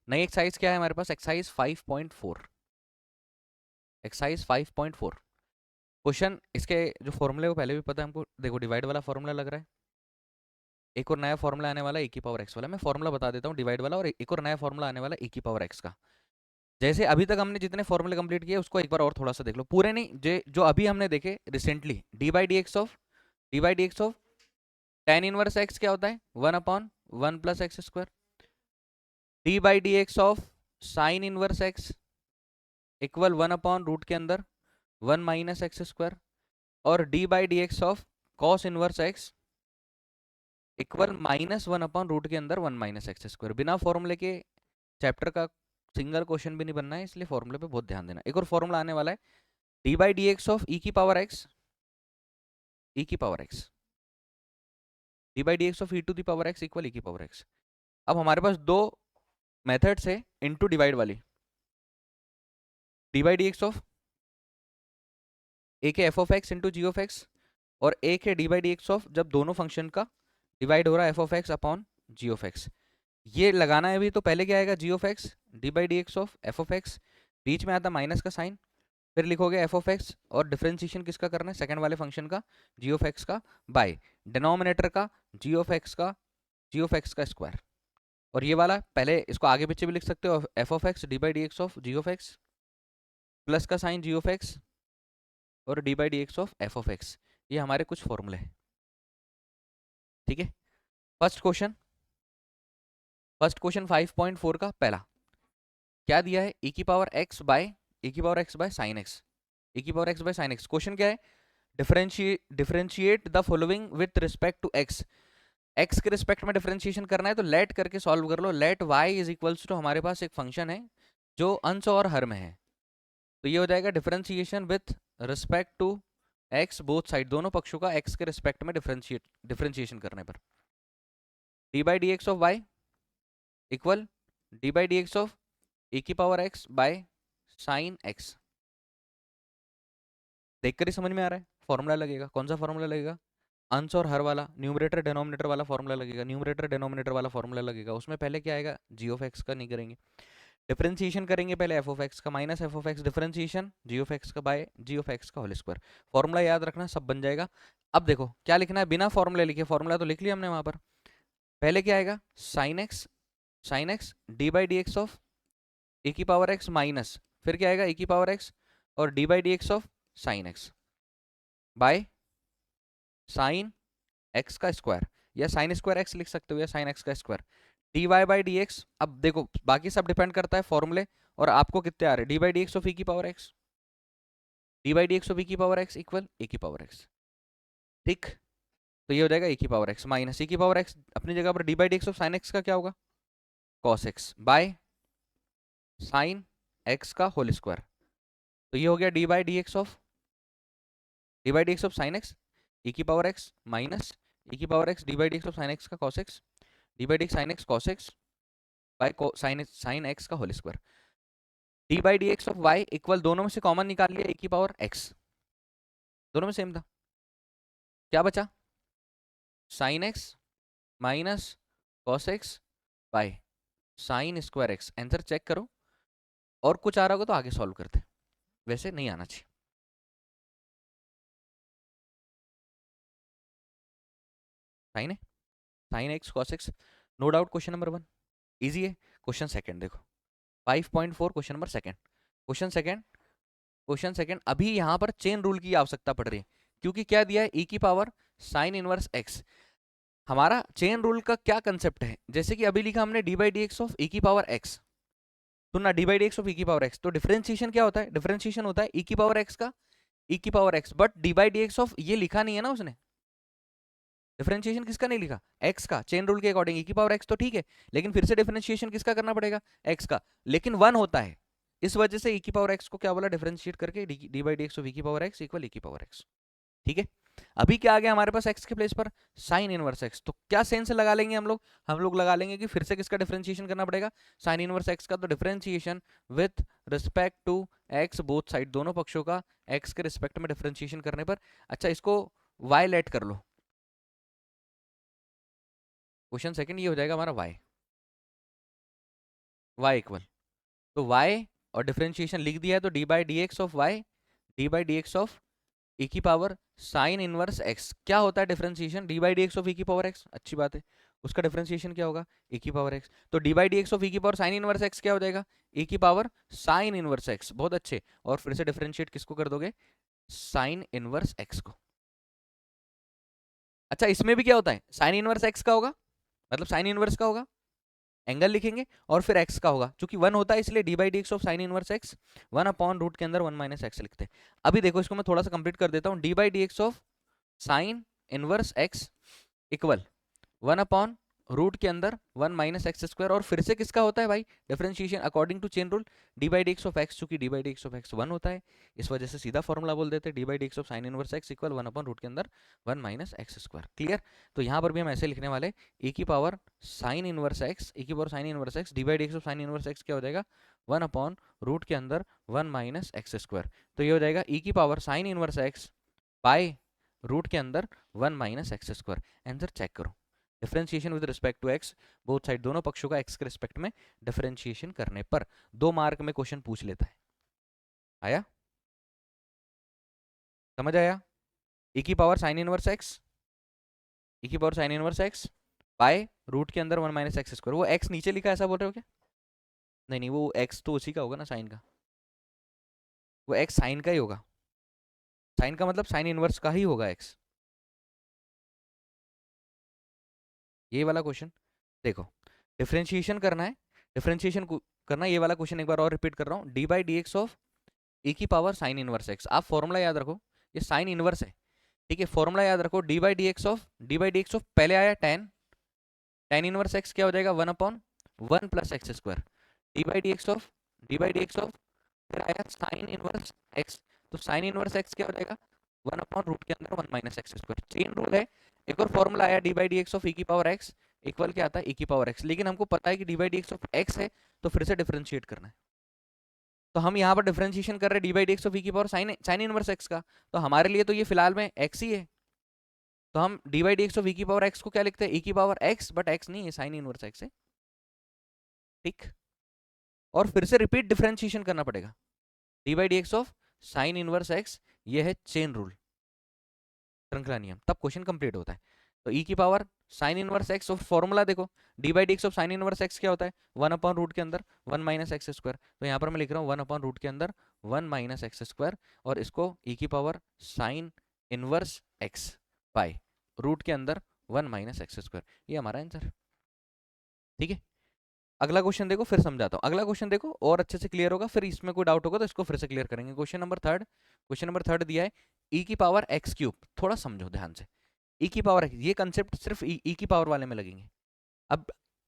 नई एक्सरसाइज क्या है हमारे पास? एक्सरसाइज 5.4। एक्सरसाइज 5.4। क्वेश्चन इसके जो फॉर्मूले वो पहले भी पता है हमको। देखो डिवाइड वाला फॉर्मूला लग रहा है, एक और नया फॉर्मूला आने वाला है e की पावर x वाला। मैं फॉर्मूला बता देता हूँ डिवाइड वाला, और एक और नया फॉर्मूला आने वाला है e की पावर x का। जैसे अभी तक हमने जितने फॉर्मूले कंप्लीट किए उसको एक बार और थोड़ा सा देख लो, पूरे नहीं, जो अभी हमने देखे recently. D by d x of tan inverse x क्या होता है? 1/1 plus x square. D by d x of sine inverse x equal 1/रूट के अंदर 1 - एक्स स्क्वायर। और d by d x of cos inverse x equal -1/रूट के अंदर 1 - एक्स स्क्वायर। बिना फॉर्मूले के चैप्टर का सिंगल क्वेश्चन भी नहीं बनना है, इसलिए फॉर्मूले पे बहुत ध्यान देना। एक और फॉर्मूला आने वाला है, d by d x of e की पावर एक्स, ई की power x, d by d x of e to the power x equal e की पावर एक्स। अब हमारे पास दो मेथड्स है इनटू डिवाइड वाली। D by d x of a के f of x into g of x, और एक है d by d x of जब दोनों फंक्शन का डिवाइड हो रहा है f of x upon g of x. ये लगाना है अभी, तो पहले क्या आएगा? G of x d by d x of f of x, बीच में आता माइनस का साइन, फिर लिखोगे एफ ऑफ एक्स, और डिफरेंशिएशन किसका करना है? सेकंड वाले फंक्शन का, जी ऑफ एक्स का, बाय डिनोमिनेटर का जी ऑफ एक्स का, जी ऑफ एक्स का स्क्वायर। और ये वाला पहले इसको आगे पीछे भी लिख सकते हो, f of x d by d x of g of x plus का साइन जी ऑफ एक्स और d by d x of f of x. ये हमारे कुछ फॉर्मूले हैं, ठीक है। फर्स्ट क्वेश्चन, फर्स्ट क्वेश्चन 5.4 का पहला क्या दिया है? e की पावर x बाय e की power x by sine x, e की power x by sine x. Question क्या है? Differentiate the following with respect to x। x के रिस्पेक्ट में डिफरेंशिएशन करना है तो लेट करके सॉल्व कर लो। Let y is equals to, हमारे पास एक फंक्शन है जो अंश और हर में है, तो ये हो जाएगा differentiation with respect to x both side, दोनों पक्षों का x के रिस्पेक्ट में डिफरेंशिएशन करने पर। D by d x of y equal d by d x of a की power x by sine x. देखकर ही समझ में आ रहा है फॉर्मूला लगेगा। कौन सा फॉर्मूला लगेगा? अंश और हर वाला, न्यूमरेटर डिनोमिनेटर वाला फॉर्मूला लगेगा। न्यूमरेटर डिनोमिनेटर वाला फॉर्मूला लगेगा, उसमें पहले क्या आएगा? जी ऑफ एक्स का नहीं करेंगे, डिफरेंशिएशन करेंगे पहले एफ ऑफ एक्स का, minus f of x differentiation g of x का बाय जी ऑफ एक्स का होल स्क्वायर। फॉर्मूला याद रखना, सब बन जाएगा। अब देखो क्या लिखना है, बिना फॉर्मूले लिखे, फॉर्मूला तो लिख लिया हमने वहां पर। पहले क्या आएगा? Sine x d by d x of a की पावर एक्स माइनस, फिर क्या आएगा? ए की पावर एक्स और d by d x of sine x by sine x का स्क्वायर, या साइन स्क्वायर एक्स लिख सकते हो, या साइन एक्स का square d y by d x. अब देखो बाकी सब डिपेंड करता है फॉर्मूले और आपको कितने आ रहे हैं। D by d x of e की power x, d by d x of e की पावर एक्स इक्वल ए की पावर एक्स, ठीक। तो ये हो जाएगा ए की पावर एक्स माइनस ए की पावर एक्स अपनी जगह पर, d by d x of sine x का क्या होगा? Cos x by sine x का होल स्क्वायर। तो ये हो गया d by d x of sine x e की पावर एक्स माइनस ई की power x d by d x of sine x का cos x, d by d x sine x cos x by sine x का whole square. D by d x of y equal, दोनों में से common निकाल लिया, ए की power x, दोनों में सेम था, क्या बचा? Sine x minus cos x by sine square x. Answer check करो, और कुछ आ रहा होगा तो आगे सॉल्व करते, वैसे नहीं आना चाहिए। साइन है, sine x cos x, no doubt. Question number 1 easy है। क्वेश्चन सेकंड देखो, 5.4 question number second. Question second अभी यहाँ पर चेन रूल की आवश्यकता पड़ रही है, क्योंकि क्या दिया है? e की पावर साइन इनवर्स एक्स। हमारा चेन रूल का क्या कंसेप्ट है? जैसे कि अभी लिखा हमने D by d x of e की पावर x, तो ना D by d x of e की पावर x, तो डिफरेंशिएशन क्या होता है? डिफरेंशिएशन होता है e की पावर x का, e की power x, but d by d x of ये लिखा नहीं है ना उसने। डिफरेंशिएशन किसका नहीं लिखा? x का। चेन रूल के अकॉर्डिंग e की पावर x तो ठीक है, लेकिन फिर से डिफरेंशिएशन किसका करना पड़ेगा? x का, लेकिन 1 होता है, इस वजह से e की पावर x को क्या बोला? डिफरेंशिएट करके D by d x of e की पावर x इक्वल e की पावर x, ठीक है। अभी क्या आ गया हमारे पास? x के प्लेस पर साइन इनवर्स x, तो क्या सेंस लगा लेंगे हम लोग लगा लेंगे कि फिर से किसका डिफरेंशिएशन करना पड़ेगा? साइन इनवर्स x का। तो differentiation with respect to x both side, दोनों पक्षों का x के रिस्पेक्ट में डिफरेंशिएशन करने पर। अच्छा इसको y लेट कर लो, क्वेश्चन सेकंड ये हो जाएगा हमारा y। y इक्वल, तो y और डिफरेंशिएशन लिख दिया है तो d by d x of y, d by d x of e की पावर साइन इनवर्स x। क्या होता है differentiation? D by d x of e की पावर x, अच्छी बात है। उसका डिफरेंशिएशन क्या होगा? e की पावर x। तो d by d x of e की पावर साइन इनवर्स x क्या हो जाएगा? e की पावर साइन इनवर्स x। बहुत अच्छे। और फिर से डिफरेंशिएट किसको कर दोगे? साइन इनवर्स x को। अच्छा, इसमें भी क्या होता है? साइन इनवर्स x का होगा, मतलब साइन इनवर्स का होगा, एंगल लिखेंगे और फिर x का होगा, क्योंकि 1 होता है इसलिए d by d x of sine inverse x 1 upon root के अंदर 1 माइनस एक्स लिखते हैं। अभी देखो इसको मैं थोड़ा सा कंप्लीट कर देता हूँ। D by d x of sine inverse x equal 1 upon root के अंदर 1 माइनस एक्स स्क्वायर, और फिर से किसका होता है भाई? Differentiation according to chain rule, d by d x of x, चूंकि d by d x of x 1 होता है, इस वजह से सीधा फॉर्मूला बोल देते हैं d by d x of sine inverse x equal 1 upon root के अंदर 1 माइनस एक्स स्क्वायर। क्लियर? तो यहाँ पर भी हम ऐसे लिखने वाले e की power sine inverse x, e की power sine inverse x d by d x of sine inverse x क्या हो जाएगा? 1 अपॉन रूट के अंदर 1 माइनस एक्स स्क्वायर। तो ये हो जाएगा e की power sine inverse x by root के अंदर 1 minus x square. Answer check करो। Differentiation with respect to x, both side दोनों पक्षों का एक्स के रिस्पेक्ट में डिफरेंशिएशन करने पर 2 मार्क में क्वेश्चन पूछ लेता है। आया? समझ आया? e की power sine inverse x, e की power sine inverse x by root के अंदर 1 माइनस एक्स स्क्वायर। वो x नीचे लिखा है ऐसा बोल रहे हो क्या? नहीं नहीं, वो x तो उसी का होगा ना, साइन का। वो x साइन का ही होगा। साइन का मतलब साइन इनवर्स का ही होगा x। ये वाला क्वेश्चन देखो, डिफरेंशिएशन करना है, डिफरेंशिएशन करना है। ये वाला क्वेश्चन एक बार और रिपीट कर रहा हूँ। D by d x of e की पावर साइन इनवर्स एक्स। आप फॉर्मूला याद रखो, ये साइन इनवर्स है, ठीक है? फॉर्मूला याद रखो, D by d x of, d by d x of पहले आया टेन, टेन इनवर्स एक्स क्या हो जाएगा? 1 upon 1 plus x square. D by d x of, d by d x of फिर आया साइन इनवर्स एक्स, तो sign inverse x क्या हो जाएगा? 1 अपॉन रूट के अंदर 1 minus x square. Chain rule है। एक और फॉर्मूला आया D by d x of e की पावर x इक्वल क्या आता है? e की पावर x। लेकिन हमको पता है कि d by d x of x है, तो फिर से डिफरेंशिएट करना है। तो हम यहाँ पर डिफरेंशिएशन कर रहे हैं d by d x of e की power sign sign inverse x का, तो हमारे लिए तो ये फिलहाल में x ही है। तो हम D by d x of e की पावर x को क्या लिखते हैं? e की पावर x, बट x नहीं है, साइन इनवर्स x है, ठीक? और फिर से रिपीट डिफरेंशिएशन करना पड़ेगा। D by d x of sine inverse x, ये है चेन रूल, श्रृंखला नियम, तब क्वेश्चन कंप्लीट होता है। तो e की पावर साइन इनवर्स x और फॉर्मूला देखो, d by d x of sine inverse x क्या होता है? 1 अपॉन रूट के अंदर 1 माइनस एक्स स्क्वायर। तो यहाँ पर मैं लिख रहा हूँ 1 अपॉन रूट के अंदर 1 माइनस एक्स स्क्वायर, और इसको e की power sine inverse x by root के अंदर 1 माइनस एक्स स्क्वायर। ये हमारा आंसर, ठीक है? अगला क्वेश्चन देखो, फिर समझाता हूँ। अगला क्वेश्चन देखो और अच्छे से क्लियर होगा, फिर इसमें कोई डाउट होगा तो इसको फिर से क्लियर करेंगे। Question number third, question number third दिया है e की पावर एक्स क्यूब। थोड़ा समझो ध्यान से, e की पावर x, ये कंसेप्ट सिर्फ e की पावर वाले में लगेंगे। अब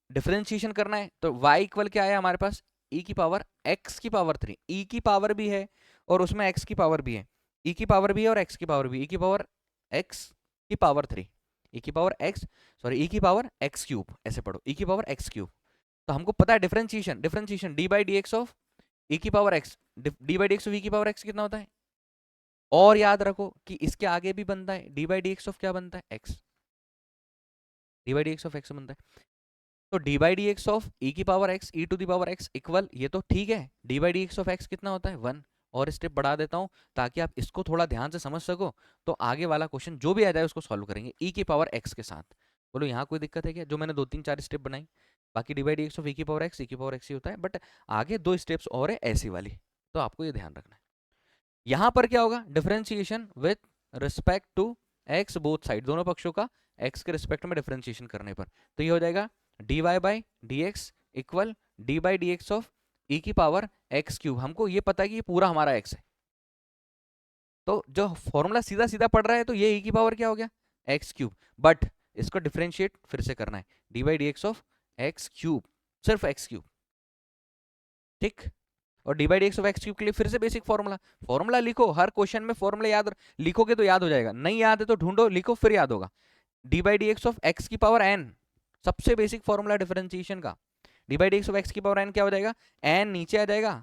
डिफरेंशिएशन करना है तो y इक्वल क्या है हमारे पास? e की पावर x की पावर 3। e की पावर भी है और उसमें x की पावर भी है, e की पावर भी है और x की पावर भी, e की पावर x की पावर 3, e की पावर x, सॉरी e की पावर x क्यूब, ऐसे पढ़ो, e की पावर x क्यूब। तो हमको पता है differentiation, differentiation d by d x of e की power x, d by d x of e की पावर x कितना होता है? और याद रखो कि इसके आगे भी बनता है d by d x of क्या बनता है? x, d by d x of x बनता है। तो d by d x of e की power x e to the power x equal, ये तो ठीक है, d by d x of x कितना होता है? 1। और स्टेप बढ़ा देता हूं ताकि आप इसको थोड़ा ध्यान से समझ सको, तो आगे वाला क्वेश्चन जो भी आ जाए उसको सॉल्व करेंगे e की पावर x के साथ। बोलो यहाँ कोई दिक्कत है क्या? जो मैंने 2 3 4 स्टेप बनाई, बाकी D by d x of e की पावर x, e की पावर x ही होता है, बट आगे 2 स्टेप्स और है ऐसी वाली, तो आपको ये ध्यान रखना है। यहाँ पर क्या होगा? Differentiation with respect to x, both side दोनों पक्षों का x के रिस्पेक्ट में डिफरेंशिएशन करने पर, तो ये हो जाएगा dy by d x equal d by d x of e की पावर x क्यूब। हमको ये पता है कि ये पूरा हमारा x है, तो जो फॉर्मूला सीधा सीधा पढ़ रहा है तो ये e की पावर क्या हो गया? x क्यूब, बट इसको डिफरेंशिएट फिर से करना है, d by d x of x cube, सिर्फ x क्यूब, ठीक? और d by d x of x cube के लिए फिर से बेसिक फॉर्मूला, फॉर्मूला लिखो, हर क्वेश्चन में फॉर्मूला याद लिखोगे तो याद हो जाएगा, नहीं याद है तो ढूंढो, लिखो, फिर याद होगा। D by d x of x की पावर n, सबसे बेसिक फॉर्मूला डिफरेंशिएशन का, D by d x of x की पावर n क्या हो जाएगा? n नीचे आ जाएगा,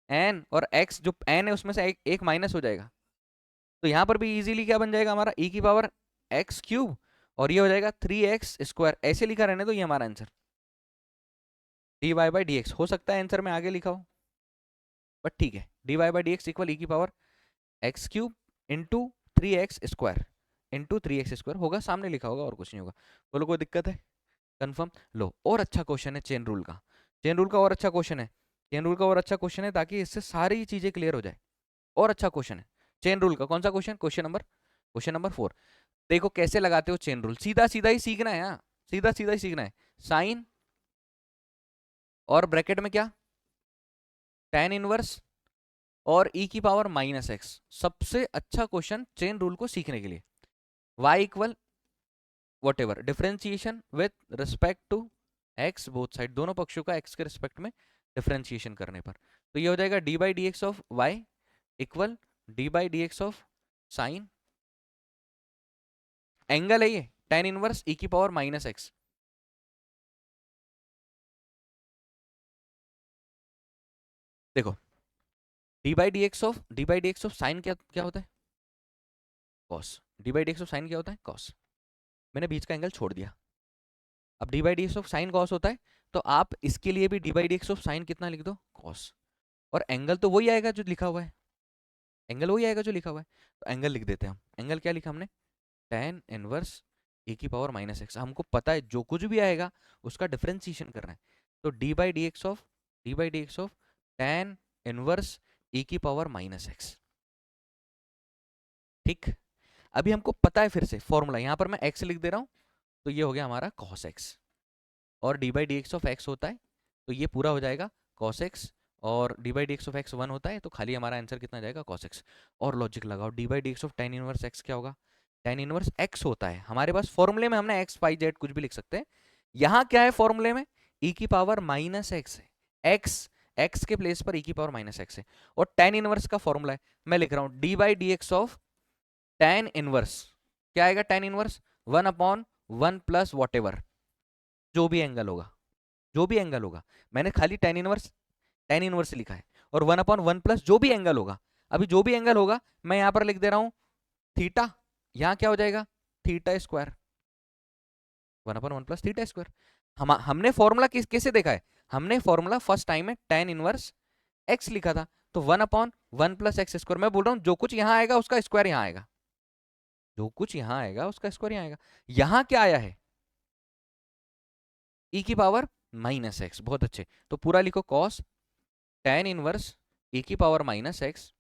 n और x जो n है उसमें से एक माइनस हो जाएगा, तो यहां पर भी इजीली क्या बन जाएगा हमारा? e की पावर x क्यूब, और ये हो जाएगा 3x स्क्वायर। ऐसे लिखा रहने तो ये हमारा answer, d y by d x हो सकता है आंसर में आगे लिखा हो, बट ठीक है, d y by d x equal e की power x cube into 3x² into 3x² होगा, सामने लिखा होगा और कुछ नहीं होगा। बोलो कोई दिक्कत है? कंफर्म। लो और अच्छा क्वेश्चन है चेन रूल का, चेन रूल का और अच्छा क्वेश्चन है, चेन रूल का और अच्छा क्वेश्चन है, ताकि इससे सारी चीजें क्लियर हो जाए। और अच्छा क्वेश्चन है चेन रूल का। कौन सा क्वेश्चन? Question number 4। देखो कैसे लगाते हो चेन रूल, सीधा सीधा ही सीखना है। हाँ, सीधा सीधा ही सीखना है। साइन और ब्रैकेट में क्या, tan इनवर्स और e की पावर -x। सबसे अच्छा क्वेश्चन चेन रूल को सीखने के लिए। y equal whatever differentiation with respect to x, both side, दोनों पक्षों का x के रिस्पेक्ट में डिफरेंशिएशन करने पर, तो ये हो जाएगा d by d x of y equal d by d x of sine, angle है ये tan इनवर्स e की पावर -x। देखो d by d x of sine क्या क्या होता है? Cos. D by d x of sine क्या होता है? कॉस। मैंने बीच का एंगल छोड़ दिया। अब d by d x of sine cos होता है, तो आप इसके लिए भी D by d x of sign कितना लिख दो? कॉस। और एंगल तो वही आएगा जो लिखा हुआ है, एंगल वही आएगा जो लिखा हुआ है, तो एंगल लिख देते हैं हम। एंगल क्या लिखा हमने? tan इनवर्स e की पावर -x। हमको पता है जो कुछ भी आएगा उसका डिफरेंशिएशन करना है, तो d by d x of tan inverse e की पावर -x। ठीक, अभी हमको पता है फिर से फॉर्मूला, यहां पर मैं x लिख दे रहा हूं, तो ये हो गया हमारा cos x, और d by d x of x होता है, तो ये पूरा हो जाएगा cos x, और d by d x of x 1 होता है, तो खाली हमारा आंसर कितना जाएगा? cos x। और लॉजिक लगाओ, d by d x of tan inverse x क्या होगा? tan इनवर्स x होता है हमारे पास फॉर्मूले में, हमने x y z कुछ भी लिख सकते हैं। यहाँ क्या है फॉर्मूले में? e की पावर -x है, x के प्लेस पर e की पावर -x है, और tan इनवर्स का फॉर्मूला है, मैं लिख रहा हूँ d by d x of tan inverse. क्या आएगा tan inverse? 1/1 plus what ever, जो भी एंगल होगा, जो भी एंगल होगा, मैंने खाली tan इनवर्स लिखा है, और 1/1 प्लस जो भी एंगल होगा। अभी जो भी एंगल होगा मैं यहां पर लिख दे रहा हूं थीटा, यहां क्या हो जाएगा? Theta square, 1/1 plus theta square. हमने फॉर्मूला कैसे देखा है? हमने फॉर्मूला फर्स्ट टाइम में tan इनवर्स x लिखा था, तो 1/1 प्लस एक्स स्क्वायर। मैं बोल रहा हूं जो कुछ यहां आएगा उसका स्क्वायर यहां आएगा, जो कुछ यहां आएगा उसका स्क्वायर यहां आएगा। यहां क्या आया है? e की पावर -x। बहुत अच्छे, तो पूरा लिखो cos tan इनवर्स e की power -x,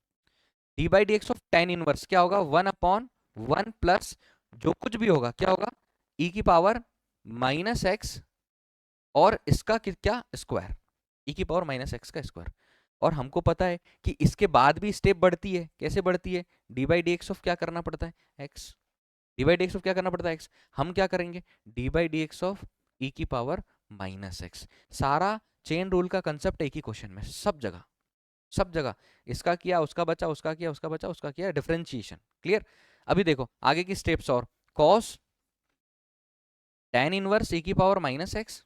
d by d x of tan inverse क्या होगा? 1/1 प्लस जो कुछ भी होगा क्या होगा? e की पावर -x, और इसका क्या? स्क्वायर, e की पावर -x का स्क्वायर। और हमको पता है कि इसके बाद भी स्टेप बढ़ती है, कैसे बढ़ती है? D by d x of क्या करना पड़ता है? x। D by d x of क्या करना पड़ता है? x। हम क्या करेंगे? D by d x of e की पावर -x। सारा चेन रूल का कंसेप्ट एक ही क्वेश्चन में, सब जगह, सब जगह। इसका किया उसका बचा, उसका किया उसका बचा, उसका किया, डिफरेंशिएशन। क्लियर? अभी देखो आगे की स्टेप्स और, cos tan इनवर्स e की पावर -x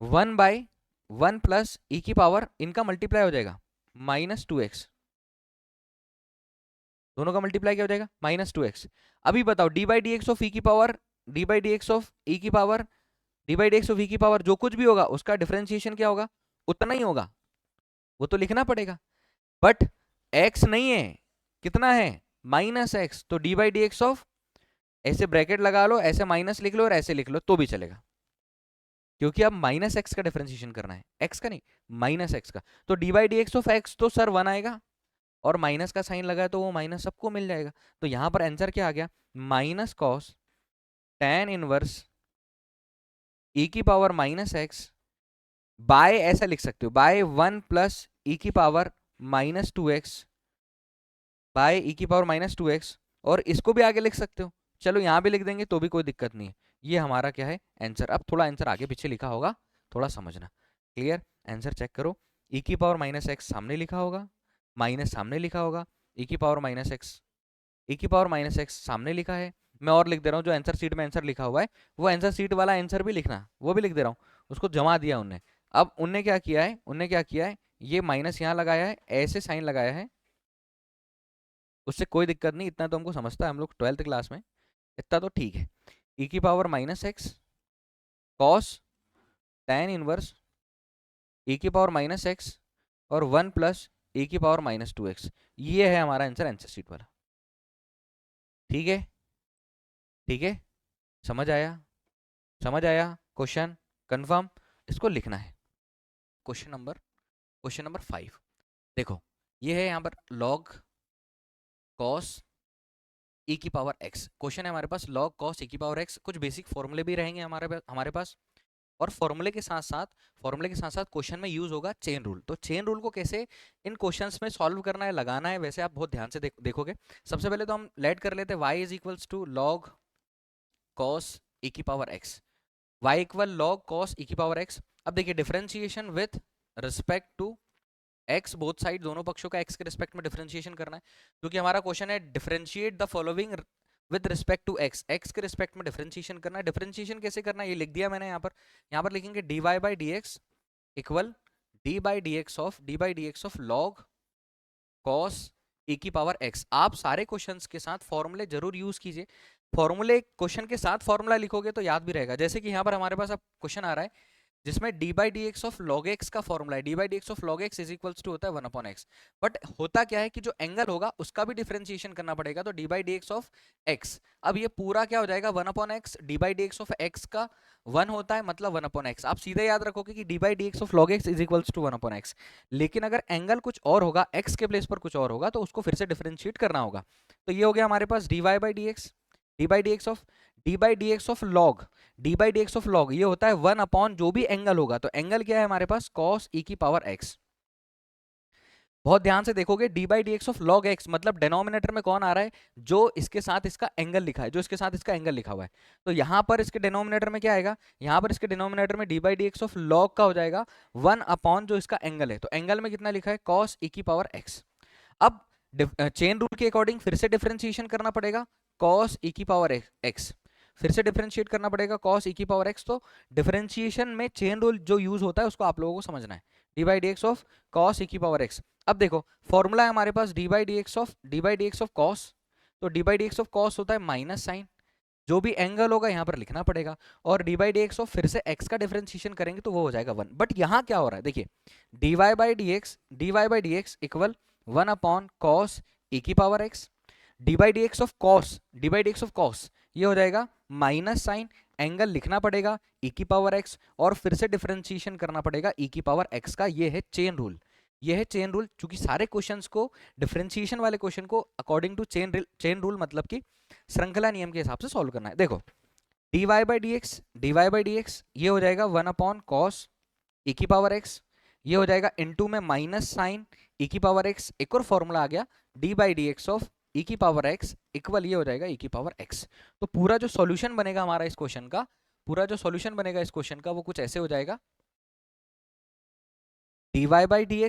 1/1 प्लस e की पावर, इनका मल्टीप्लाई हो जाएगा -2x, दोनों का मल्टीप्लाई क्या हो जाएगा? -2x। अभी बताओ d by d x of e की power, d by d x of e की power, d by d x of e की पावर, जो कुछ भी होगा उसका डिफरेंशिएशन क्या होगा? उतना ही होगा, वो तो लिखना पड़ेगा, बट x नहीं है, कितना है? -x। तो d by d x of, ऐसे ब्रैकेट लगा लो, ऐसे माइनस लिख लो और ऐसे लिख लो तो भी चलेगा, क्योंकि अब -x का डिफरेंशिएशन करना है, x का नहीं, -x का। तो d by d x of x तो सर 1 आएगा, और माइनस का साइन लगा है तो वो माइनस सबको मिल जाएगा, तो यहां पर आंसर क्या आ गया? -cos tan इनवर्स e की पावर -x बाय, ऐसा लिख सकते हो, बाय 1 प्लस e की पावर -2x, बाय e की पावर -2x, और इसको भी आगे लिख सकते हो, चलो यहां भी लिख देंगे तो भी कोई दिक्कत नहीं है। ये हमारा क्या है? आंसर। अब थोड़ा आंसर आगे पीछे लिखा होगा, थोड़ा समझना। क्लियर? आंसर चेक करो, e की पावर -x सामने लिखा होगा, माइनस सामने लिखा होगा, e की पावर -x, e की पावर -x सामने लिखा है। मैं और लिख दे रहा हूँ, जो आंसर सीट में आंसर लिखा हुआ है वो आंसर सीट वाला आंसर भी लिखना, वो भी लिख दे रहा हूँ, उसको जमा दिया उनने। अब उनने क्या किया है? उनने क्या किया है? ये माइनस यहाँ लगाया है, ऐसे साइन लगाया है, उससे कोई दिक्कत नहीं, इतना तो हमको समझता है हम लोग 12th क्लास में, इतना तो ठीक है। e की power -x cos tan inverse a की पावर माइनस एक्स और 1 प्लस ए की पावर माइनस 2x। ये है हमारा आंसर आंसर शीट वाला। ठीक है, ठीक है, समझ आया, समझ आया क्वेश्चन कंफर्म। इसको लिखना है। क्वेश्चन नंबर 5 देखो, ये है यहाँ पर log cos e की पावर x। क्वेश्चन है हमारे पास log cos e की पावर x। कुछ बेसिक फॉर्मूले भी रहेंगे हमारे पास, और फॉर्मूले के साथ साथ क्वेश्चन में यूज होगा चेन रूल। तो चेन रूल को कैसे इन क्वेश्चंस में सॉल्व करना है, लगाना है, वैसे आप बहुत ध्यान से देखोगे। सबसे पहले तो हम लेट कर लेते हैं y is equals to log cos e की power x। y equal log cos e की पावर x। अब देखिए differentiation with respect to x, both side दोनों पक्षों का x के रिस्पेक्ट में डिफरेंशिएशन करना है, क्योंकि हमारा क्वेश्चन है differentiate the following with respect to x के रिस्पेक्ट में डिफरेंशिएशन करना है। डिफरेंशिएशन कैसे करना है ये लिख दिया मैंने यहाँ पर लिखेंगे dy by d x equal d by d x of log cos e की पावर x। आप सारे क्वेश्चंस के साथ फॉर्मूले जरूर यूज कीजिए। फॉर्मूले क्वेश्चन के साथ फॉर्मूला लिखोगे तो याद भी रहेगा। जैसे कि यहाँ पर हमारे पास अब क्वेश्चन आ रहा है जिसमें d by d x of log x का फॉर्मूला है। D by d x of log x is equals to होता है 1 अपॉन एक्स। बट होता क्या है कि जो एंगल होगा उसका भी डिफरेंशिएशन करना पड़ेगा। तो d by d x of x, अब ये पूरा क्या हो जाएगा 1 upon x. D by d x of x का 1 होता है, मतलब 1 अपॉन एक्स। आप सीधे याद रखोगे कि d by d x of log x is equals to 1 upon x. लेकिन अगर एंगल कुछ और होगा, एक्स के प्लेस पर कुछ और होगा, तो उसको फिर से डिफरेंशिएट करना होगा। तो ये हो गया हमारे पास d y by d x, d by d x of d by d x of log, d by d x of log ये होता है 1 अपॉन जो भी एंगल होगा। तो एंगल क्या है हमारे पास cos e की पावर x। बहुत ध्यान से देखोगे D by d x of log x, मतलब डिनोमिनेटर में कौन आ रहा है, जो इसके साथ इसका एंगल लिखा है, जो इसके साथ इसका एंगल लिखा हुआ है। तो यहां पर इसके डिनोमिनेटर में क्या आएगा, यहां पर इसके डिनोमिनेटर में D by d x of log का हो जाएगा 1 अपॉन जो इसका एंगल है। तो एंगल में कितना लिखा है cos e की पावर x। अब चेन रूल के अकॉर्डिंग फिर से डिफरेंशिएशन करना पड़ेगा cos e की पावर x, फिर से डिफरेंशिएट करना पड़ेगा cos e की पावर x। तो डिफरेंशिएशन में चेन रूल जो यूज होता है उसको आप लोगों को समझना है। D by d x of cos e की पावर x। अब देखो फॉर्मूला है हमारे पास d by d x of cos। तो d by d x of cos होता है माइनस साइन, जो भी एंगल होगा यहाँ पर लिखना पड़ेगा। और d by d x of फिर से x का डिफरेंशिएशन करेंगे तो वो हो जाएगा 1। बट यहाँ क्या हो रहा है देखिए, d y by d x equal 1 upon cos e की power x। D by d x of cos ये हो जाएगा माइनस साइन, एंगल लिखना पड़ेगा e की पावर x, और फिर से डिफरेंशिएशन करना पड़ेगा e की पावर x का। ये है चेन रूल, ये है चेन रूल। चूंकि सारे क्वेश्चंस को, डिफरेंशिएशन वाले क्वेश्चन को अकॉर्डिंग टू चेन रूल मतलब कि श्रृंखला नियम के हिसाब से सॉल्व करना है। देखो d y by d x ये हो जाएगा 1 अपॉन cos e की पावर x, ये हो जाएगा इनटू में माइनस साइन e की पावर x। एक और फॉर्मूला आ गया d by d x of e की पावर x इक्वल ये हो जाएगा e की पावर x। तो पूरा जो सॉल्यूशन बनेगा हमारा इस क्वेश्चन का, वो कुछ ऐसे हो जाएगा d y by d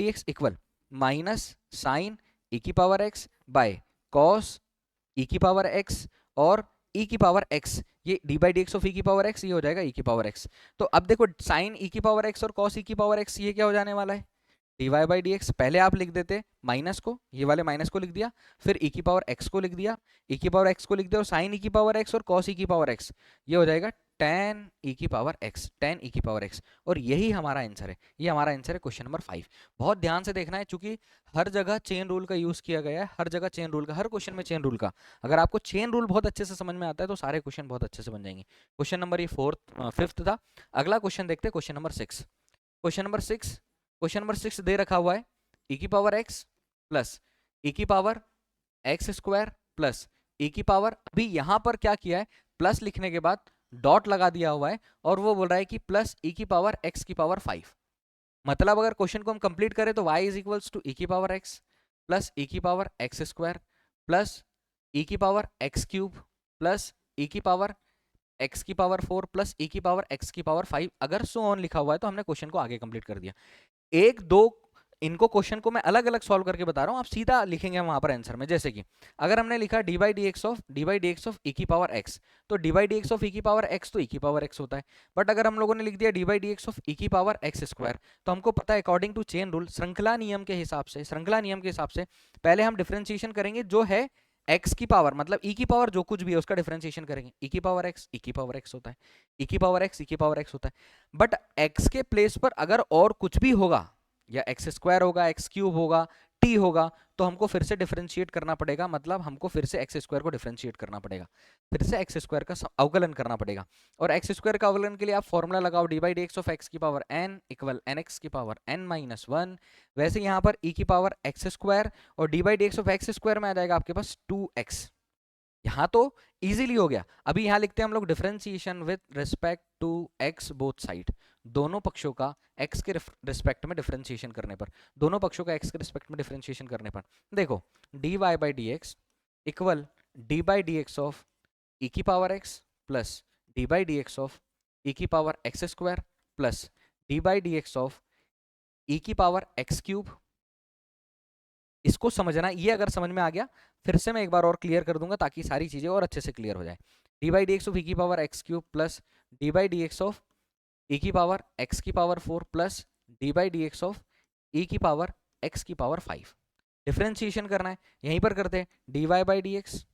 x equal minus sine e की power x by cos e की पावर x और e की पावर x, ये d by d x of e की पावर x ये हो जाएगा e की पावर x। तो अब देखो साइन e की पावर x और cos e की पावर x ये क्या हो जाने वाला है, d y by d x. पहले आप लिख देते माइनस को, ये वाले माइनस को लिख दिया, फिर e की पावर x को लिख दिया, e की पावर x को लिख दिया, और साइन e की पावर x और cos e की पावर x ये हो जाएगा tan e की पावर x। और यही हमारा आंसर है, ये हमारा आंसर है क्वेश्चन नंबर 5। बहुत ध्यान से देखना है, चूंकि हर जगह चेन रूल का यूज किया गया है, हर जगह चेन रूल का, हर क्वेश्चन में चेन रूल का। अगर आपको चेन रूल बहुत अच्छे से समझ में आता है तो सारे क्वेश्चन बहुत अच्छे से बन जाएंगे। क्वेश्चन नंबर ये 5th था। अगला क्वेश्चन देखते हैं, क्वेश्चन नंबर 6 दे रखा हुआ है e की पावर x प्लस e की power x square plus e की पावर, अभी यहां पर क्या किया है, प्लस लिखने के बाद डॉट लगा दिया हुआ है, और वो बोल रहा है कि प्लस e की पावर x की पावर 5। मतलब अगर क्वेश्चन को हम कंप्लीट करें तो y is equals to e की पावर x प्लस e की power x square plus e की power x cube plus e की पावर x की पावर 4 प्लस e की पावर x की पावर 5। अगर सो ऑन लिखा हुआ है तो हमने क्वेश्चन को आगे कंप्लीट कर दिया। एक दो इनको क्वेश्चन को मैं अलग अलग सॉल्व करके बता रहा हूं, आप सीधा लिखेंगे वहां पर आंसर में। जैसे कि अगर हमने लिखा d by d x of e की पावर x, तो d by d x of e की पावर x तो ई की पावर x होता है। बट अगर हम लोगों ने लिख दिया d by d x of e की पावर एक्स स्क्वायर, तो हमको पता है अकॉर्डिंग टू चेन रूल, श्रृंखला नियम के हिसाब से पहले हम डिफरेंशिएशन करेंगे जो है x की पावर मतलब e की पावर जो कुछ भी है उसका डिफरेंशिएशन करेंगे, e की पावर x e की पावर x होता है, e की पावर x e की पावर x होता है। बट x के प्लेस पर अगर और कुछ भी होगा, या एक्स स्क्वायर होगा, एक्स क्यूब होगा, t होगा, तो हमको फिर से डिफरेंशिएट करना पड़ेगा, मतलब हमको फिर से एक्स स्क्वायर को डिफरेंशिएट करना पड़ेगा, फिर से एक्स स्क्वायर का अवकलन करना पड़ेगा। और एक्स स्क्वायर का अवकलन के लिए आप फॉर्मूला लगाओ, d by d x of x की power n equal n x की पावर n माइनस वन। वैसे यहाँ पर e की पावर एक्स स्क्वायर और d by d x of x square में आ जाएगा आपके पास 2x। यहाँ तो इजीली हो गया। अभी यहाँ लिखते हैं हम लोग differentiation with respect to x both side, दोनों पक्षों का x के रिस्पेक्ट में डिफरेंशिएशन करने पर, दोनों पक्षों का x के रिस्पेक्ट में डिफरेंशिएशन करने पर देखो dy by d x equal d by d x of e की power x plus d by d x of e की power x square plus d by d x of e की power x cube. इसको समझना, ये अगर समझ में आ गया फिर से मैं एक बार और क्लियर कर दूंगा ताकि सारी चीजें और अच्छे से क्लियर हो जाए। D by d x of e की power x cube plus d by d x of e की पावर एक्स की power 4 plus d by d x of e की पावर एक्स की पावर 5। डिफरेंशिएशन करना है, यहीं पर करते हैं, d y by d x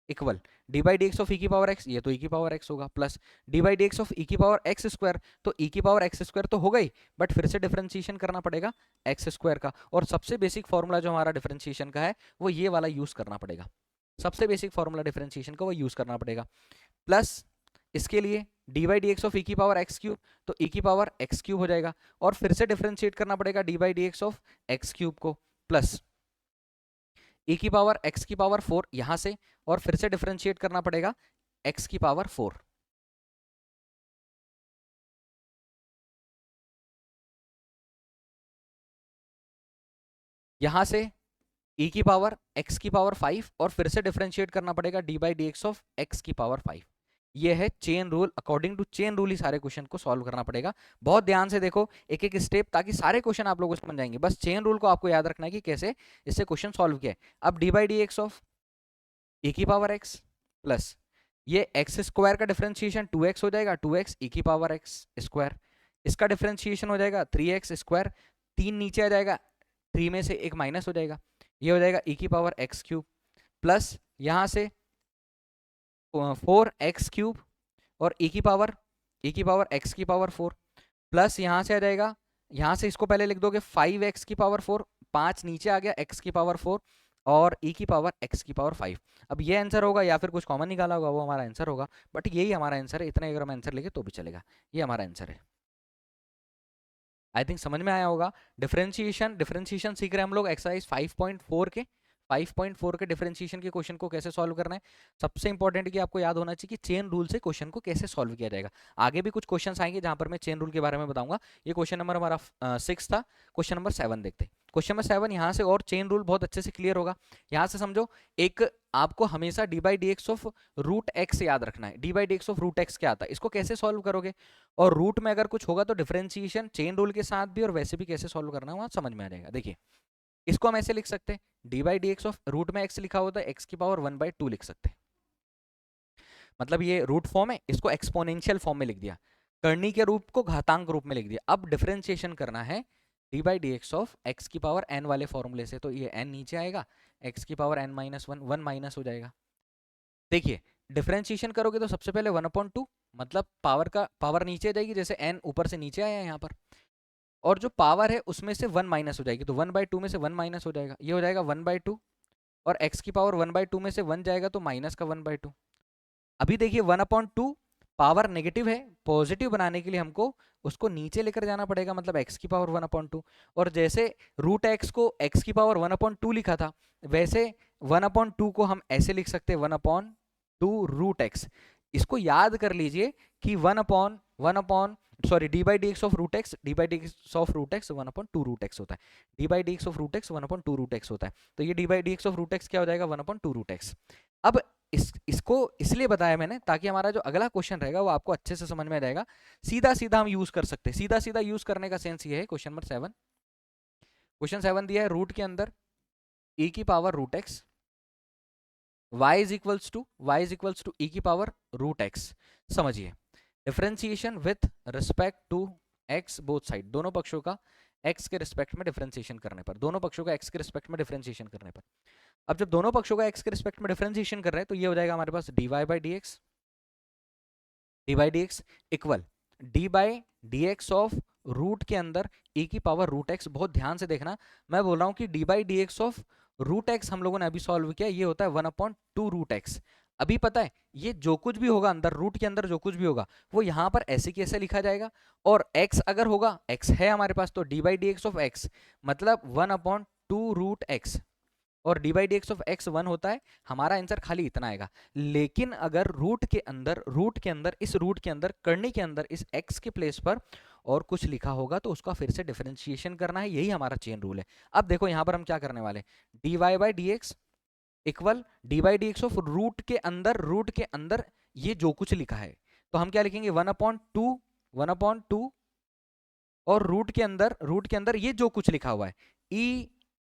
equal d by d x of e की पावर एक्स, ये तो ई की पावर एक्स होगा, plus d by d x of e की पावर एक्स स्क्वायर, तो ई की पावर एक्स स्क्वायर तो हो गई, बट फिर से डिफरेंशिएशन करना पड़ेगा एक्स स्क्वायर का। और सबसे बेसिक फॉर्मूला जो हमारा डिफरेंशिएशन का है वो ये वाला यूज करना पड़ेगा, सबसे बेसिक फॉर्मूला डिफरेंशिएशन का वो यूज करना पड़ेगा। प्लस इसके लिए d by d x of e की पावर एक्स क्यूब, तो ई की पावर एक्स क्यूब हो जाएगा, और फिर से डिफरेंशिएट करना पड़ेगा D by d x of x cube को, प्लस e की पावर x की पावर 4 यहां से, और फिर से डिफरेंशिएट करना पड़ेगा x की पावर 4। यहां से e की पावर x की पावर 5 और फिर से डिफरेंशिएट करना पड़ेगा d by d x of x की पावर 5। ये है chain rule, according to chain rule ही सारे क्वेश्चन को सॉल्व करना पड़ेगा। बहुत ध्यान से देखो एक एक स्टेप, ताकि सारे क्वेश्चन आप लोगों को समझ जाएंगे। बस चेन रूल को आपको याद रखना है कि कैसे इससे क्वेश्चन सॉल्व किया है। अब d by d x of e की पावर x प्लस ये एक्स स्क्वायर का डिफरेंशिएशन 2x हो जाएगा, 2x e की पावर x स्क्वायर, इसका डिफरेंशिएशन हो जाएगा 3x स्क्वायर, 3 नीचे आ जाएगा, 3 में से एक माइनस हो जाएगा, ये हो जाएगा e की पावर x क्यूब, प्लस यहाँ से 4x क्यूब और e की पावर x की पावर 4, प्लस यहाँ से आ जाएगा, यहाँ से इसको पहले लिख दोगे 5x की पावर 4, 5 नीचे आ गया x की पावर 4 और e की पावर x की पावर 5। अब ये आंसर होगा, या फिर कुछ कॉमन निकाला होगा वो हमारा आंसर होगा, बट यही हमारा आंसर है। इतना अगर हम आंसर लिखे तो भी चलेगा, ये हमारा आंसर है। आई थिंक समझ में आया होगा। डिफरेंशिएशन सीख रहे हैं हम लोग एक्सरसाइज 5.4 के 5.4 के डिफरेंशिएशन के क्वेश्चन को कैसे सॉल्व करना है। सबसे इंपॉर्टेंट कि आपको याद होना चाहिए कि चेन रूल से क्वेश्चन को कैसे सॉल्व किया जाएगा। आगे भी कुछ क्वेश्चंस आएंगे जहां पर मैं चेन रूल के बारे में बताऊंगा। ये क्वेश्चन नंबर हमारा 6 था। क्वेश्चन नंबर 7 देखते हैं। क्वेश्चन नंबर 7 यहाँ से और चेन रूल बहुत अच्छे से क्लियर होगा। यहाँ से समझो, एक आपको हमेशा d by d x of root x याद रखना है। D by d x of root x क्या आता है, इसको कैसे सॉल्व करोगे, और रूट में अगर कुछ होगा तो डिफरेंशिएशन चेन रूल के साथ भी और वैसे भी कैसे सॉल्व करना है वहां समझ में आ जाएगा। देखिए इसको हम ऐसे लिख सकते हैं, d by d x of root में एक्स लिखा होता है, एक्स की पावर 1/2 लिख सकते हैं। मतलब ये रूट फॉर्म है, इसको एक्सपोनेंशियल फॉर्म में लिख दिया, करनी के रूप को घातांक रूप में लिख दिया। अब डिफरेंशिएशन करना है d by d x of x की पावर n वाले फॉर्मूले से, तो ये n नीचे आएगा, एक्स की पावर n माइनस 1, 1 माइनस हो जाएगा। देखिए डिफरेंशिएशन करोगे तो सबसे पहले 1/2, मतलब पावर नीचे आ जाएगी, जैसे n ऊपर से नीचे आया है यहाँ पर, और जो पावर है उसमें से 1 माइनस हो जाएगी, तो 1/2 में से 1 माइनस हो जाएगा, ये हो जाएगा 1/2, और x की पावर 1/2 में से 1 जाएगा तो माइनस का 1/2। अभी देखिए 1/2 पावर नेगेटिव है, पॉजिटिव बनाने के लिए हमको उसको नीचे लेकर जाना पड़ेगा, मतलब x की पावर 1/2। और जैसे रूट एक्स को x की पावर 1/2 लिखा था, वैसे 1/2 को हम ऐसे लिख सकते हैं 1/2 रूट एक्स। इसको याद कर लीजिए कि d by d x of root x, d by d x of root x 1/2 root x होता है, d by d x of root x 1/2 root x होता है। तो ये d by d x of root x क्या हो जाएगा, 1/2 root x. अब इसको इसलिए बताया मैंने ताकि हमारा जो अगला क्वेश्चन रहेगा वो आपको अच्छे से समझ में आ जाएगा, सीधा सीधा हम यूज कर सकते हैं। सीधा सीधा यूज करने का सेंस ये है, क्वेश्चन नंबर 7, क्वेश्चन 7 दिया है रूट के अंदर e की power root x, y is equals to e की पावर रूट एक्स। समझिए differentiation with respect to x both side, दोनों पक्षों का x के रिस्पेक्ट में डिफरेंशिएशन करने पर, दोनों पक्षों का x के रिस्पेक्ट में डिफरेंशिएशन करने पर। अब जब दोनों पक्षों का x के रिस्पेक्ट में डिफरेंशिएशन कर रहे हैं तो ये हो जाएगा हमारे पास dy by d x equal d by d x of root के अंदर e की पावर रूट एक्स। बहुत ध्यान से देखना, मैं बोल रहा हूँ कि d by d x of root x हम लोगों ने अभी सॉल्व किया, ये होता है 1/2 रूट एक्स। अभी पता है ये जो कुछ भी होगा अंदर रूट के अंदर जो कुछ भी होगा वो यहाँ पर ऐसे कैसे लिखा जाएगा, और x अगर होगा, x है हमारे पास, तो d by d x of x मतलब 1/2 रूट एक्स, और d by d x of x 1 होता है। हमारा आंसर खाली इतना आएगा। लेकिन अगर रूट के अंदर इस रूट के अंदर करने के अंदर इस x के प्लेस पर और कुछ लिखा होगा तो उसका फिर से डिफरेंशिएशन करना है, यही हमारा चेन रूल है। अब देखो यहाँ पर हम क्या करने वाले, d y by d x equal d by d x of root के अंदर ये जो कुछ लिखा है तो हम क्या लिखेंगे 1/2 और रूट के अंदर ये जो कुछ लिखा हुआ है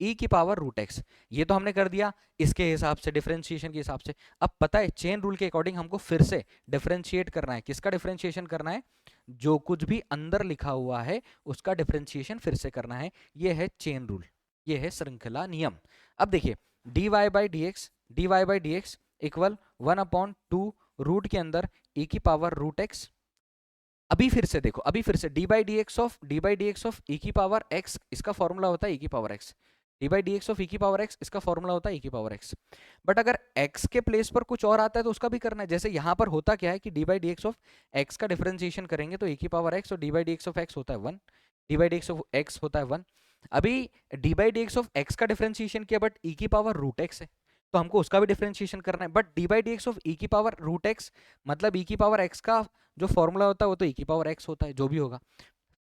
ई की पावर रूट एक्स। ये तो हमने कर दिया इसके हिसाब से, डिफरेंशिएशन के हिसाब से। अब पता है चेन रूल के अकॉर्डिंग हमको फिर से डिफरेंशिएट करना है। किसका डिफरेंशिएशन करना है, जो कुछ भी अंदर लिखा हुआ है उसका डिफरेंशिएशन फिर से करना है। ये है चेन रूल, ये है श्रृंखला नियम। अब देखिए d y by d x equal 1/2 root के अंदर ई की पावर रूट एक्स। अभी फिर से देखो, अभी फिर से d by d x of e की पावर एक्स, इसका फॉर्मूला होता है ई की power x. D by d x of e की पावर एक्स, इसका फॉर्मूला होता है ई की पावर एक्स। बट अगर एक्स के प्लेस पर कुछ और आता है तो उसका भी करना है। जैसे यहाँ पर होता क्या है कि d by d x of x का डिफरेंशिएशन करेंगे तो ई की पावर एक्स, और d by d x of x होता है 1, D by d x of x होता है 1। अभी D by d x of x का डिफरेंशिएशन किया बट ई की पावर रूट एक्स है तो हमको उसका भी डिफरेंशिएशन करना है। But d by d x of e की पावर रूट एक्स मतलब ई की पावर एक्स का जो फॉर्मूला होता है वो तो ई की पावर एक्स होता है, जो भी होगा।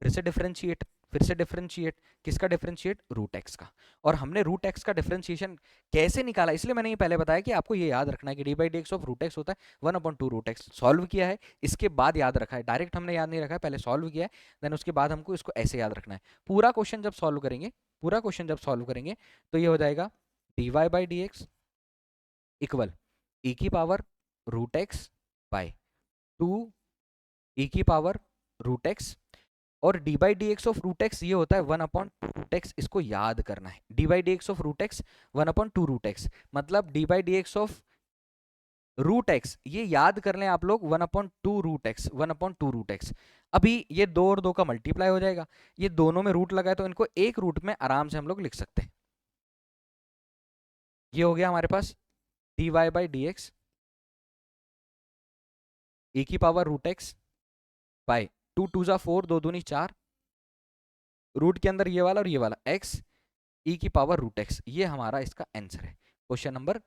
फिर से डिफरेंशिएट किसका डिफरेंशिएट, रूट एक्स का। और हमने रूट एक्स का डिफरेंशिएशन कैसे निकाला, इसलिए मैंने ये पहले बताया कि आपको ये याद रखना है कि d by d x of root x होता है 1/2 रूट एक्स। सॉल्व किया है इसके बाद याद रखा है, डायरेक्ट हमने याद नहीं रखा है, पहले सॉल्व किया है देन उसके बाद हमको इसको ऐसे याद रखना है। पूरा क्वेश्चन जब सॉल्व करेंगे तो ये हो जाएगा d y by d x equal e की power root x by 2 e की पावर रूट एक्स, और d by d x of root x ये होता है 1/2 रूट एक्स। इसको याद करना है, d by d x of root x 1/2 root x मतलब d by d x of root x, ये याद कर लें आप लोग 1/2 रूट एक्स। अभी ये 2 और 2 का मल्टीप्लाई हो जाएगा, ये दोनों में रूट लगा है तो इनको एक रूट में आराम से हम लोग लिख सकते हैं। ये हो गया हमारे पास d y by d x a की पावर रूट एक्स बाय 2 2 जा 4, 2 दूनी 4, रूट के अंदर ये वाला और ये वाला x ई की पावर रूट एक्स। ये हमारा इसका आंसर है। क्वेश्चन नंबर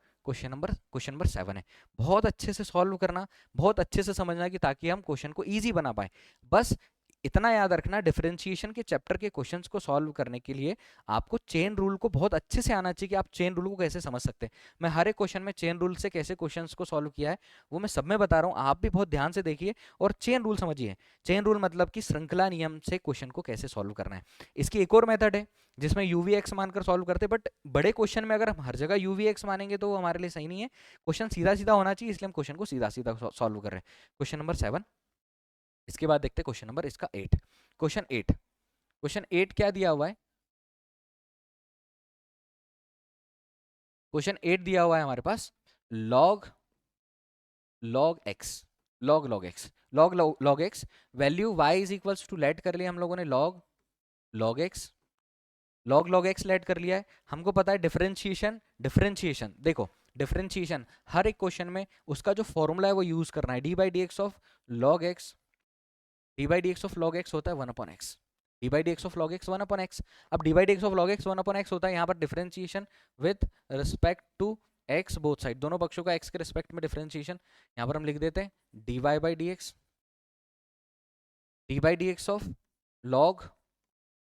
7 है। बहुत अच्छे से सॉल्व करना, बहुत अच्छे से समझना कि ताकि हम क्वेश्चन को इजी बना पाए। बस इतना याद रखना, डिफरेंशिएशन के चैप्टर के क्वेश्चंस को सॉल्व करने के लिए आपको चेन रूल को बहुत अच्छे से आना चाहिए कि आप चेन रूल को कैसे समझ सकते हैं। मैं हर एक क्वेश्चन में चेन रूल से कैसे क्वेश्चंस को सॉल्व किया है वो मैं सब में बता रहा हूँ, आप भी बहुत ध्यान से देखिए और चेन रूल समझिए। चेन रूल मतलब कि श्रृंखला नियम से क्वेश्चन को कैसे सॉल्व करना है। इसकी एक और मेथड है जिसमें यूवीएक्स मानकर सॉल्व करते हैं, बट बड़े क्वेश्चन में अगर हम हर जगह यूवीएक्स मानेंगे तो वो हमारे लिए सही नहीं है। क्वेश्चन सीधा सीधा होना चाहिए, इसलिए हम क्वेश्चन को सीधा सीधा सॉल्व कर रहे हैं। क्वेश्चन नंबर 7, इसके बाद देखते हैं क्वेश्चन नंबर इसका 8। क्वेश्चन 8 क्या दिया हुआ है, क्वेश्चन 8 दिया हुआ है हमारे पास log x log x value y is equals to let कर लिया हम लोगों ने log x लेट कर लिया है। हमको पता है डिफरेंशिएशन देखो, डिफरेंशिएशन हर एक क्वेश्चन में उसका जो फॉर्मूला है वो यूज करना है। D by d x of log x होता है 1/x, d by d x of log x 1/x। अब d by d x of log x 1/x होता है यहाँ पर differentiation with respect to x, both side दोनों पक्षों का x के रिस्पेक्ट में डिफरेंशिएशन। यहाँ पर हम लिख देते हैं d y by d x of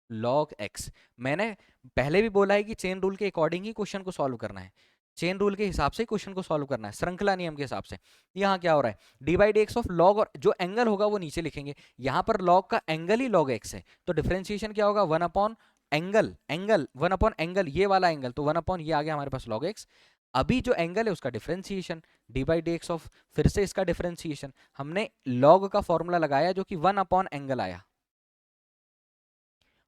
log x। मैंने पहले भी बोला है कि चेन रूल के अकॉर्डिंग ही क्वेश्चन को सॉल्व करना है, चेन रूल के हिसाब से क्वेश्चन को सॉल्व करना है, श्रृंखला नियम के हिसाब से। यहाँ क्या हो रहा है, d by d x of log, और जो एंगल होगा वो नीचे लिखेंगे। यहाँ पर लॉग का एंगल ही log x है तो डिफरेंशिएशन क्या होगा 1/एंगल, एंगल 1/एंगल, ये वाला एंगल तो 1/ ये आ गया हमारे पास log x। अभी जो एंगल है उसका differentiation d by d x of, फिर से इसका डिफरेंशिएशन हमने log का फॉर्मूला लगाया जो कि 1/एंगल आया,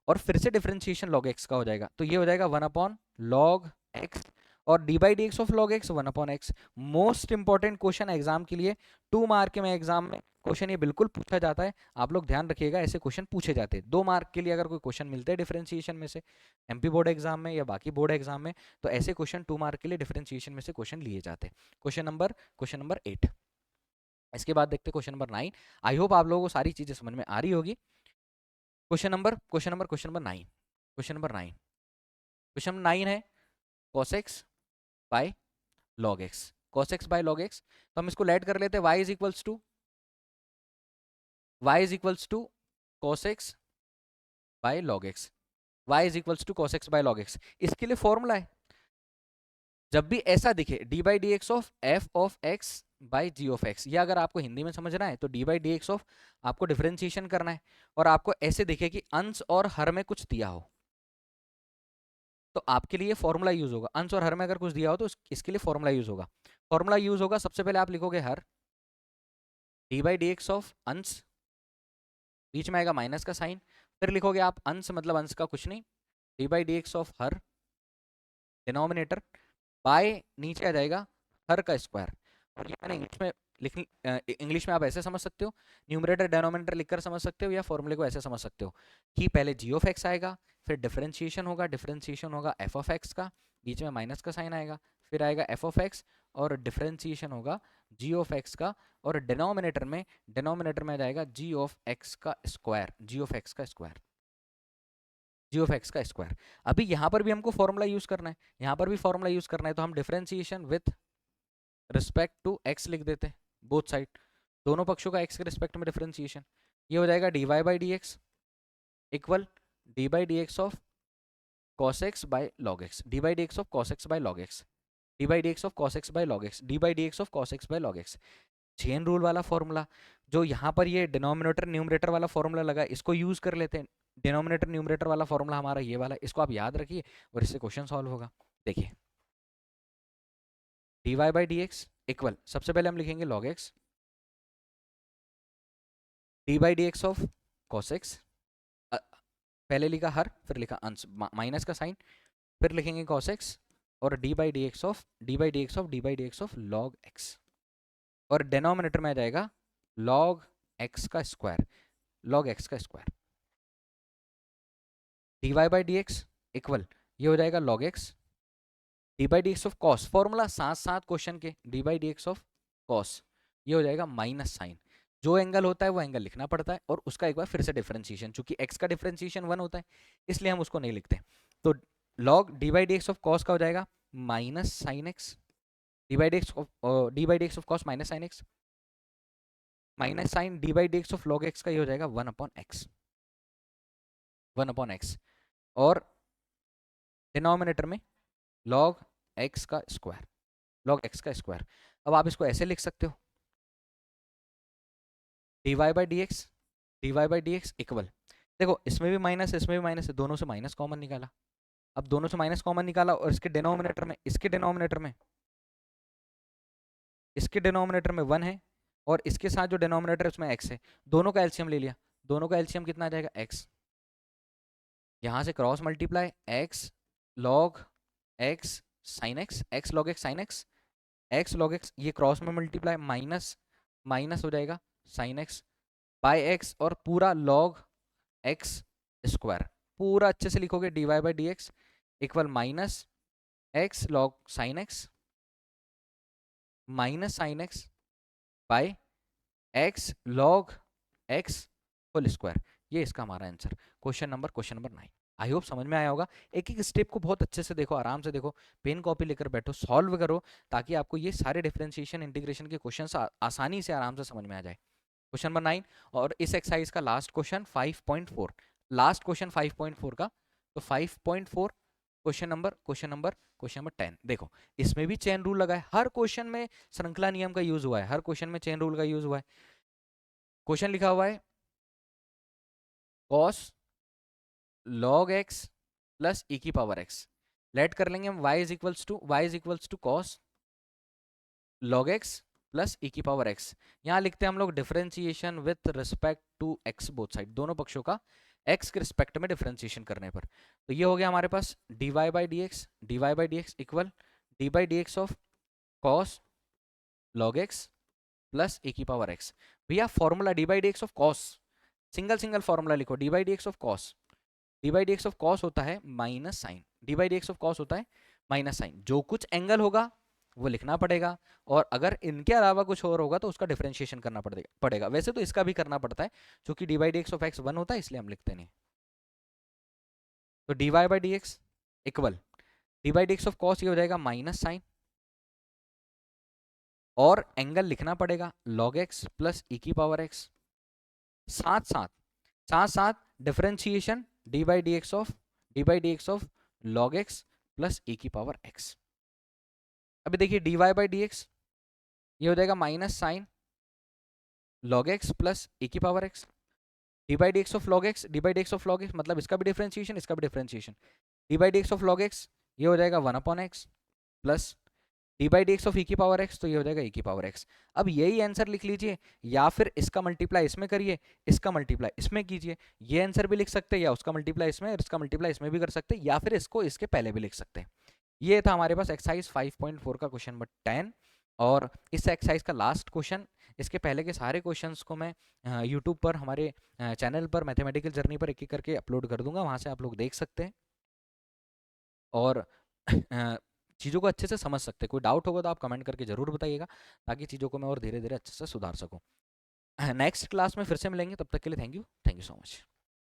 और फिर से डिफरेंशिएशन log x का हो जाएगा तो ये हो जाएगा 1/log x। और d by d x of log x 1/x। Most important question exam के लिए, 2 मार्क के में एग्जाम में क्वेश्चन ये बिल्कुल पूछा जाता है, आप लोग ध्यान रखिएगा, ऐसे क्वेश्चन पूछे जाते हैं 2 मार्क के लिए। अगर कोई क्वेश्चन मिलते हैं डिफरेंशिएशन में से एमपी बोर्ड एग्जाम में या बाकी बोर्ड एग्जाम में, तो ऐसे क्वेश्चन 2 मार्क के लिए डिफरेंशिएशन में से क्वेश्चन लिए जाते हैं। Question number 8। इसके बाद देखते हैं क्वेश्चन नंबर 9। आई होप आप लोगों को सारी चीजें समझ में आ रही होगी। Question number 9। क्वेश्चन 9 है cos x bye log x। cos x bye log x, तो हम इसको लेट कर लेते हैं y is equals to cos x bye log x। y is equals to cos x bye log x। इसके लिए formula है, जब भी ऐसा दिखे d by d x of f of x by g of x, या अगर आपको हिंदी में समझना है तो d by d x of आपको डिफरेंशिएशन करना है, और आपको ऐसे दिखे कि अंश और हर में कुछ दिया हो, तो आपके लिए फॉर्मूला यूज होगा। अंश और हर में अगर कुछ दिया हो तो इसके लिए फॉर्मूला यूज होगा। फॉर्मूला यूज होगा, सबसे पहले आप लिखोगे हर, d by d x of अंश, बीच में आएगा माइनस का साइन, फिर लिखोगे आप अंश मतलब अंश का कुछ नहीं, D by d x of her, denominator by नीचे आ जाएगा हर का स्क्वायर। और ये मैंने इंग्लिश में इंग्लिश में आप ऐसे समझ सकते हो, न्यूमरेटर डेनोमिनेटर लिखकर समझ सकते हो, या फॉर्मूले को ऐसे समझ सकते हो कि पहले जी ऑफ एक्स आएगा, फिर डिफरेंशिएशन होगा एफ ऑफ एक्स का, बीच में माइनस का साइन आएगा, फिर आएगा एफ ऑफ एक्स, और डिफरेंशिएशन होगा जी ऑफ एक्स का, और डिनोमिनेटर में आ जाएगा जी ऑफ एक्स का स्क्वायर, जी ऑफ एक्स का स्क्वायर। अभी यहाँ पर भी हमको फॉर्मूला यूज करना है, तो हम differentiation with respect to x लिख देते हैं, बोथ साइड, दोनों पक्षों का एक्स के रिस्पेक्ट में डिफरेंशिएशन। ये हो जाएगा d y by d x equal d by d x of cos x bye log x, d by d x of cos x bye log x, d by d x of cos x bye log x, d by d x of cos x bye log x। Chain rule वाला formula, जो यहाँ पर ये denominator numerator वाला formula लगा, इसको use कर लेते हैं। डिनोमिनेटर न्यूमरेटर वाला फॉर्मूला हमारा ये वाला, इसको आप याद रखिए और इससे क्वेश्चन सॉल्व होगा। देखिए d y by d x equal, सबसे पहले हम लिखेंगे log x, d by d x of cos x, पहले लिखा हर, फिर लिखा अंश, माइनस का साइन, फिर लिखेंगे cos x, और d by d x of log x, और डिनोमिनेटर में आ जाएगा log x का square, d y by d x equal, ये हो जाएगा log x, d by d x of cos, formula साथ क्वेश्चन के, d by d x of cos, ये हो जाएगा माइनस साइन, जो एंगल होता है वो एंगल लिखना पड़ता है, और उसका एक बार फिर से डिफरेंशिएशन, चूंकि x का डिफरेंशिएशन 1 होता है इसलिए हम उसको नहीं लिखते। तो log d by d x of cos का हो जाएगा minus sine x, d by d x of cos minus sine x, minus sine d by d x of log x का ये हो जाएगा 1/x, और डिनोमिनेटर में log x का स्क्वायर। अब आप इसको ऐसे लिख सकते हो, d y by d x equal, देखो इसमें भी माइनस है, दोनों से माइनस कॉमन निकाला, अब दोनों से माइनस कॉमन निकाला, और इसके डिनोमिनेटर में 1 है, और इसके साथ जो डिनोमिनेटर है उसमें x है, दोनों का एलसीएम ले लिया, दोनों का एलसीएम कितना आ जाएगा x, यहां से cross multiply x log x sin x, x log x sin x log x, ये क्रॉस में मल्टीप्लाई, माइनस हो जाएगा sin x बाय x, और पूरा log x स्क्वायर, पूरा अच्छे से लिखोगे d y by d x equal minus x log sin x by x log x whole square. ये इसका हमारा answer, question number 9। I hope समझ में आया होगा। एक एक स्टेप को बहुत अच्छे से देखो, आराम से देखो, पेन कॉपी लेकर बैठो, सॉल्व करो, ताकि आपको ये सारे डिफरेंशिएशन इंटीग्रेशन के क्वेश्चंस आसानी से आराम से समझ में आ जाए। क्वेश्चन नंबर 9, और इस एक्सरसाइज का लास्ट क्वेश्चन 5.4, लास्ट क्वेश्चन 5.4 का, तो 5.4 क्वेश्चन नंबर 10। देखो इसमें भी चेन रूल लगा है, हर क्वेश्चन में श्रृंखला नियम का यूज हुआ है, हर क्वेश्चन में चेन रूल का यूज हुआ है। क्वेश्चन लिखा हुआ है cos log x plus e की पावर x, लेट कर लेंगे हम y is equals to cos log x plus e की पावर x। यहाँ लिखते हैं हम लोग differentiation with respect to x, both side, दोनों पक्षों का x के रिस्पेक्ट में डिफरेंशिएशन करने पर। तो ये हो गया हमारे पास dy by d x equal d by d x of cos log x plus a की पावर एक्स। भैया formula d by d x of cos, single single formula लिखो, d by d x of cos, d by d x of cos होता है minus sine, d by d x of cos होता है minus sign. जो कुछ angle होगा वो लिखना पड़ेगा, और अगर इनके अलावा कुछ और होगा तो उसका डिफरेंशिएशन करना पड़ेगा। वैसे तो इसका भी करना पड़ता है, क्योंकि d by d x of x 1 होता है, इसलिए हम लिखते नहीं। तो d y by d x equal d by d x of cos, ये हो जाएगा माइनस साइन, और एंगल लिखना पड़ेगा log x प्लस ई की पावर x, साथ साथ differentiation d by d x of log x plus e की पावर x। अभी देखिए d y by d x, ये हो जाएगा minus sine log x plus e की power x, d by d x of log x, d by d x of log x मतलब इसका भी डिफरेंशिएशन, इसका भी differentiation, d by d x of log x, ये हो जाएगा 1/x plus d by d x of e की power x, तो ये हो जाएगा ई की पावर एक्स। अब यही आंसर लिख लीजिए, या फिर इसका मल्टीप्लाई इसमें करिए, इसका मल्टीप्लाई इसमें कीजिए। ये आंसर भी लिख सकते हैं, या उसका मल्टीप्लाई इसमें और इसका मल्टीप्लाई इसमें भी कर सकते हैं, या फिर इसको इसके पहले भी लिख सकते हैं। ये था हमारे पास एक्सरसाइज 5.4 का क्वेश्चन नंबर 10, और इस एक्सरसाइज का लास्ट क्वेश्चन। इसके पहले के सारे क्वेश्चंस को मैं यूट्यूब पर हमारे चैनल पर मैथमेटिकल जर्नी पर एक एक करके अपलोड कर दूंगा, वहाँ से आप लोग देख सकते हैं और चीज़ों को अच्छे से समझ सकते हैं। कोई डाउट होगा तो आप कमेंट करके ज़रूर बताइएगा, ताकि चीज़ों को मैं और धीरे धीरे अच्छे से सुधार सकूँ। नेक्स्ट क्लास में फिर से मिलेंगे, तब तक के लिए थैंक यू सो मच।